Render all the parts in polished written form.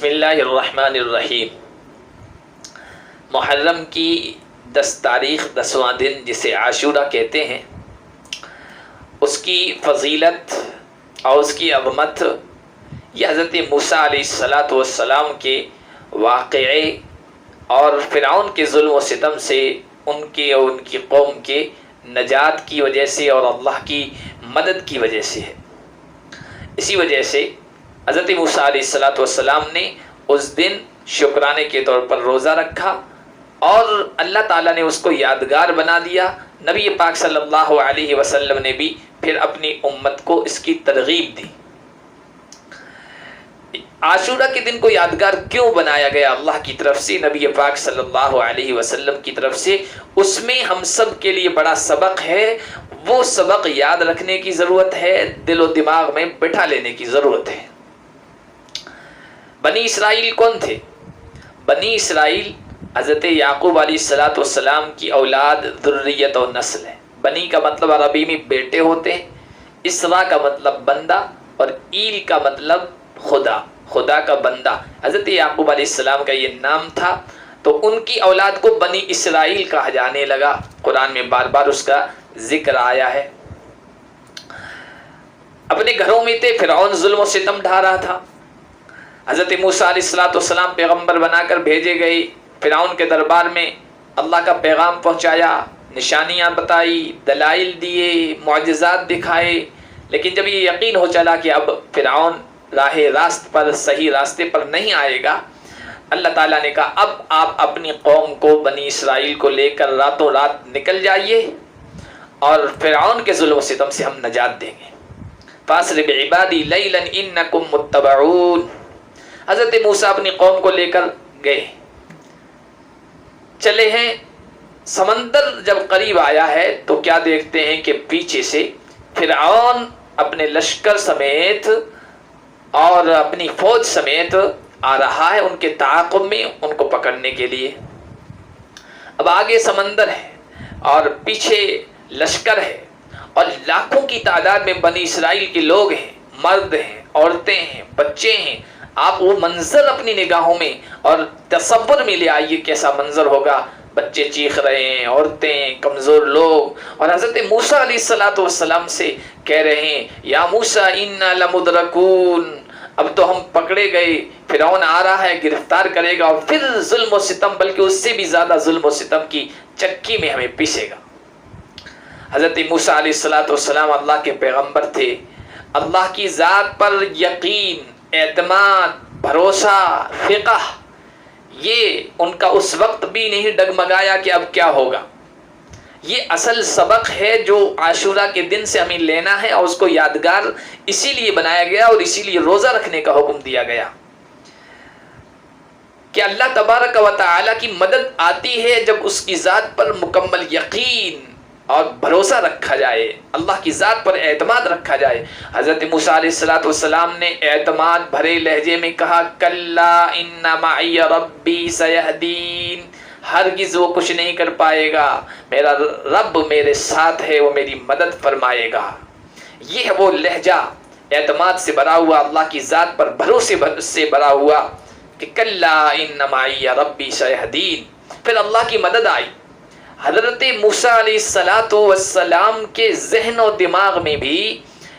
بسم اللہ الرحمن الرحیم۔ محرم کی 10 تاریخ 10واں دن جسے عاشورہ کہتے ہیں، اس کی فضیلت اور اس کی عظمت یہ حضرت موسیٰ علیہ السلام کے واقعے اور فرعون کے ظلم و ستم سے ان کے اور ان کی قوم کے نجات کی وجہ سے اور اللہ کی مدد کی وجہ سے ہے۔ اسی وجہ سے حضرت موسیٰ علیہ السلام نے اس دن شکرانے کے طور پر روزہ رکھا اور اللہ تعالیٰ نے اس کو یادگار بنا دیا۔ نبی پاک صلی اللہ علیہ وسلم نے بھی پھر اپنی امت کو اس کی ترغیب دی۔ عاشورہ کے دن کو یادگار کیوں بنایا گیا اللہ کی طرف سے، نبی پاک صلی اللہ علیہ وسلم کی طرف سے؟ اس میں ہم سب کے لیے بڑا سبق ہے، وہ سبق یاد رکھنے کی ضرورت ہے، دل و دماغ میں بٹھا لینے کی ضرورت ہے۔ بنی اسرائیل کون تھے؟ بنی اسرائیل حضرت یعقوب علیہ السلام کی اولاد، ذریت اور نسل ہے۔ بنی کا مطلب عربی میں بیٹے ہوتے ہیں، اسرا کا مطلب بندہ اور ایل کا مطلب خدا، خدا کا بندہ۔ حضرت یعقوب علیہ السلام کا یہ نام تھا، تو ان کی اولاد کو بنی اسرائیل کہا جانے لگا۔ قرآن میں بار بار اس کا ذکر آیا ہے۔ اپنے گھروں میں تھے، فرعون ظلم و ستم ڈھا رہا تھا۔ حضرت موسیٰ علیہ السلام پیغمبر بنا کر بھیجے گئے، فرعون کے دربار میں اللہ کا پیغام پہنچایا، نشانیاں بتائی، دلائل دیے، معجزات دکھائے، لیکن جب یہ یقین ہو چلا کہ اب فرعون راہ راست پر، صحیح راستے پر نہیں آئے گا، اللہ تعالیٰ نے کہا اب آپ اپنی قوم کو، بنی اسرائیل کو لے کر راتوں رات نکل جائیے اور فرعون کے ظلم و ستم سے ہم نجات دیں گے۔ فَأَسْرِ بِعِبَادِي لَيْلًا إِنَّكُمْ مُتَّبَعُونَ۔ حضرت موسیٰ اپنی قوم کو لے کر گئے، چلے ہیں۔ سمندر جب قریب آیا ہے تو کیا دیکھتے ہیں کہ پیچھے سے فرعون اپنے لشکر سمیت اور اپنی فوج سمیت آ رہا ہے ان کے تعاقب میں، ان کو پکڑنے کے لیے۔ اب آگے سمندر ہے اور پیچھے لشکر ہے اور لاکھوں کی تعداد میں بنی اسرائیل کے لوگ ہیں، مرد ہیں، عورتیں ہیں، بچے ہیں۔ آپ وہ منظر اپنی نگاہوں میں اور تصور میں لے آئیے کیسا منظر ہوگا۔ بچے چیخ رہے ہیں، عورتیں، کمزور لوگ، اور حضرت موسیٰ علیہ السلام سے کہہ رہے ہیں یا موسیٰ انا لمدرکون، اب تو ہم پکڑے گئے، فرعون آ رہا ہے، گرفتار کرے گا اور پھر ظلم و ستم، بلکہ اس سے بھی زیادہ ظلم و ستم کی چکی میں ہمیں پیسے گا۔ حضرت موسیٰ علیہ السلام اللہ کے پیغمبر تھے، اللہ کی ذات پر یقین، اعتماد، بھروسہ، فقہ، یہ ان کا اس وقت بھی نہیں ڈگمگایا کہ اب کیا ہوگا۔ یہ اصل سبق ہے جو عاشورہ کے دن سے ہمیں لینا ہے، اور اس کو یادگار اسی لیے بنایا گیا اور اسی لیے روزہ رکھنے کا حکم دیا گیا کہ اللہ تبارک و تعالی کی مدد آتی ہے جب اس کی ذات پر مکمل یقین اور بھروسہ رکھا جائے، اللہ کی ذات پر اعتماد رکھا جائے۔ حضرت موسیٰ علیہ السلام نے اعتماد بھرے لہجے میں کہا کلا ان معی ربی سیہدین، ہرگز وہ کچھ نہیں کر پائے گا، میرا رب میرے ساتھ ہے، وہ میری مدد فرمائے گا۔ یہ ہے وہ لہجہ اعتماد سے بھرا ہوا، اللہ کی ذات پر بھروسے سے بھرا ہوا کہ کلا ان معی ربی سیہدین۔ پھر اللہ کی مدد آئی۔ حضرت موسیٰ علیہ السلام کے ذہن و دماغ میں بھی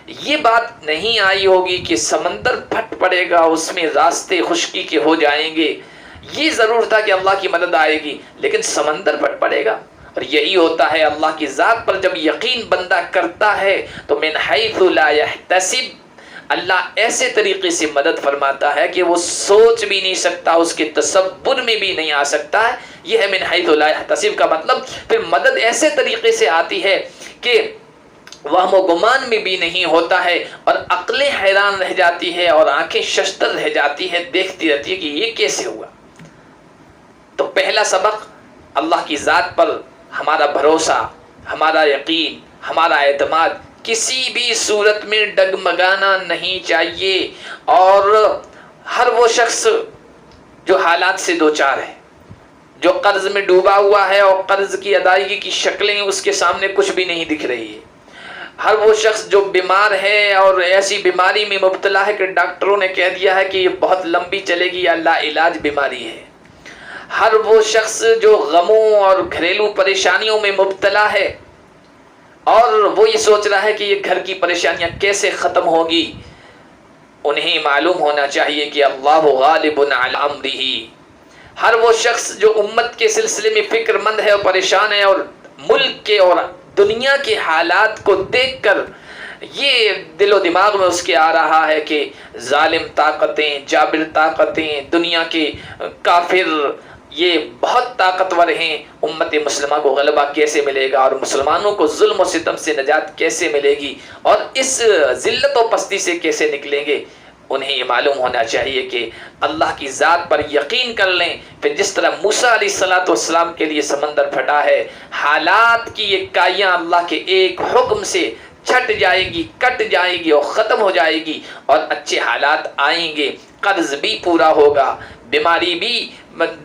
یہ بات نہیں آئی ہوگی کہ سمندر پھٹ پڑے گا، اس میں راستے خشکی کے ہو جائیں گے۔ یہ ضرور تھا کہ اللہ کی مدد آئے گی، لیکن سمندر پھٹ پڑے گا۔ اور یہی ہوتا ہے، اللہ کی ذات پر جب یقین بندہ کرتا ہے تو من حیث لا یحتسب، اللہ ایسے طریقے سے مدد فرماتا ہے کہ وہ سوچ بھی نہیں سکتا، اس کے تصور میں بھی نہیں آ سکتا ہے۔ یہ ہے من حیث لا یحتسب کا مطلب۔ پھر مدد ایسے طریقے سے آتی ہے کہ وہم و گمان میں بھی نہیں ہوتا ہے، اور عقلیں حیران رہ جاتی ہے اور آنکھیں ششدر رہ جاتی ہے، دیکھتی رہتی ہے کہ یہ کیسے ہوا۔ تو پہلا سبق، اللہ کی ذات پر ہمارا بھروسہ، ہمارا یقین، ہمارا اعتماد کسی بھی صورت میں ڈگمگانا نہیں چاہیے۔ اور ہر وہ شخص جو حالات سے دوچار ہے، جو قرض میں ڈوبا ہوا ہے اور قرض کی ادائیگی کی شکلیں اس کے سامنے کچھ بھی نہیں دکھ رہی ہے، ہر وہ شخص جو بیمار ہے اور ایسی بیماری میں مبتلا ہے کہ ڈاکٹروں نے کہہ دیا ہے کہ یہ بہت لمبی چلے گی یا لا علاج بیماری ہے، ہر وہ شخص جو غموں اور گھریلو پریشانیوں میں مبتلا ہے اور وہ یہ سوچ رہا ہے کہ یہ گھر کی پریشانیاں کیسے ختم ہوگی، انہیں معلوم ہونا چاہیے کہ اللہ غالب علی امرہ۔ ہر وہ شخص جو امت کے سلسلے میں فکر مند ہے اور پریشان ہے اور ملک کے اور دنیا کے حالات کو دیکھ کر یہ دل و دماغ میں اس کے آ رہا ہے کہ ظالم طاقتیں، جابر طاقتیں، دنیا کے کافر یہ بہت طاقتور ہیں، امت مسلمہ کو غلبہ کیسے ملے گا اور مسلمانوں کو ظلم و ستم سے نجات کیسے ملے گی اور اس ذلت و پستی سے کیسے نکلیں گے، انہیں یہ معلوم ہونا چاہیے کہ اللہ کی ذات پر یقین کر لیں۔ پھر جس طرح موسیٰ علیہ السلام کے لیے سمندر پھٹا ہے، حالات کی یہ کائیاں اللہ کے ایک حکم سے چھٹ جائے گی، کٹ جائے گی اور ختم ہو جائے گی اور اچھے حالات آئیں گے، قرض بھی پورا ہوگا، بیماری بھی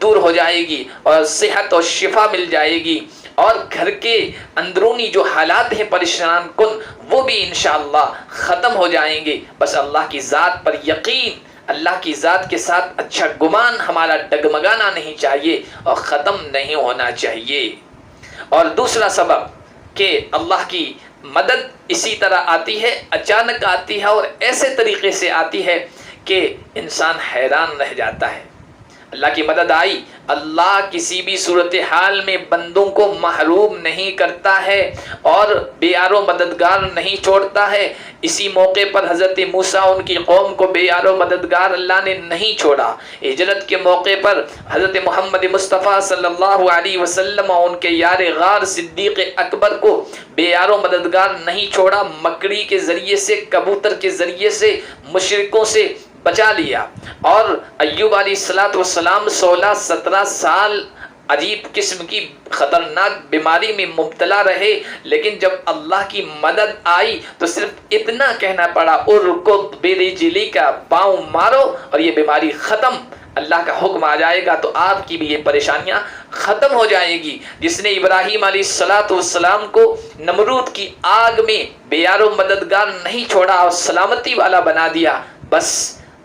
دور ہو جائے گی اور صحت اور شفا مل جائے گی، اور گھر کے اندرونی جو حالات ہیں پریشان کن وہ بھی انشاءاللہ ختم ہو جائیں گے۔ بس اللہ کی ذات پر یقین، اللہ کی ذات کے ساتھ اچھا گمان ہمارا ڈگمگانا نہیں چاہیے اور ختم نہیں ہونا چاہیے۔ اور دوسرا سبب کہ اللہ کی مدد اسی طرح آتی ہے، اچانک آتی ہے اور ایسے طریقے سے آتی ہے کہ انسان حیران رہ جاتا ہے۔ اللہ کی مدد آئی، اللہ کسی بھی صورتحال میں بندوں کو محروم نہیں کرتا ہے اور بے یار و مددگار نہیں چھوڑتا ہے۔ اسی موقع پر حضرت موسیٰ ان کی قوم کو بے یار و مددگار اللہ نے نہیں چھوڑا۔ ہجرت کے موقع پر حضرت محمد مصطفیٰ صلی اللہ علیہ وسلم اور ان کے یار غار صدیق اکبر کو بے یار و مددگار نہیں چھوڑا، مکڑی کے ذریعے سے، کبوتر کے ذریعے سے، مشرکوں سے بچا لیا۔ اور ایوب علیہ السلام 16-17 سال عجیب قسم کی خطرناک بیماری میں مبتلا رہے، لیکن جب اللہ کی مدد آئی تو صرف اتنا کہنا پڑا، ارکض برجلک، پاؤں مارو اور یہ بیماری ختم۔ اللہ کا حکم آ جائے گا تو آپ کی بھی یہ پریشانیاں ختم ہو جائے گی۔ جس نے ابراہیم علیہ السلام کو نمرود کی آگ میں بے یار و مددگار نہیں چھوڑا اور سلامتی والا بنا دیا، بس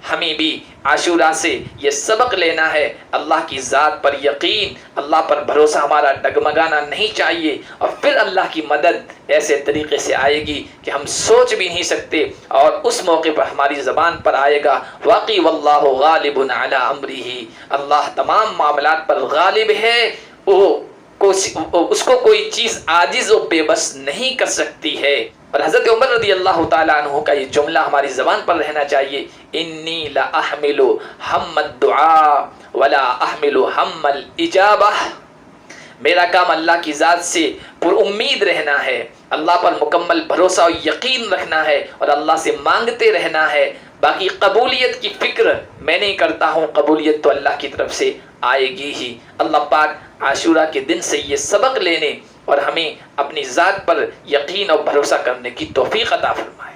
ہمیں بھی عاشورہ سے یہ سبق لینا ہے، اللہ کی ذات پر یقین، اللہ پر بھروسہ ہمارا ڈگمگانا نہیں چاہیے، اور پھر اللہ کی مدد ایسے طریقے سے آئے گی کہ ہم سوچ بھی نہیں سکتے، اور اس موقع پر ہماری زبان پر آئے گا واقعی واللہ غالب علی امرہ، اللہ تمام معاملات پر غالب ہے، اس کو کوئی چیز عاجز و بے بس نہیں کر سکتی ہے۔ اور حضرت عمر رضی اللہ تعالیٰ عنہ کا یہ جملہ ہماری زبان پر رہنا چاہیے، انی لا احمل ہم الدعاء ولا احمل ہم الاجابہ، میرا کام اللہ کی ذات سے پر امید رہنا ہے، اللہ پر مکمل بھروسہ و یقین رکھنا ہے اور اللہ سے مانگتے رہنا ہے، باقی قبولیت کی فکر میں نہیں کرتا ہوں، قبولیت تو اللہ کی طرف سے آئے گی ہی۔ اللہ پاک عاشورہ کے دن سے یہ سبق لینے اور ہمیں اپنی ذات پر یقین اور بھروسہ کرنے کی توفیق عطا فرمائے۔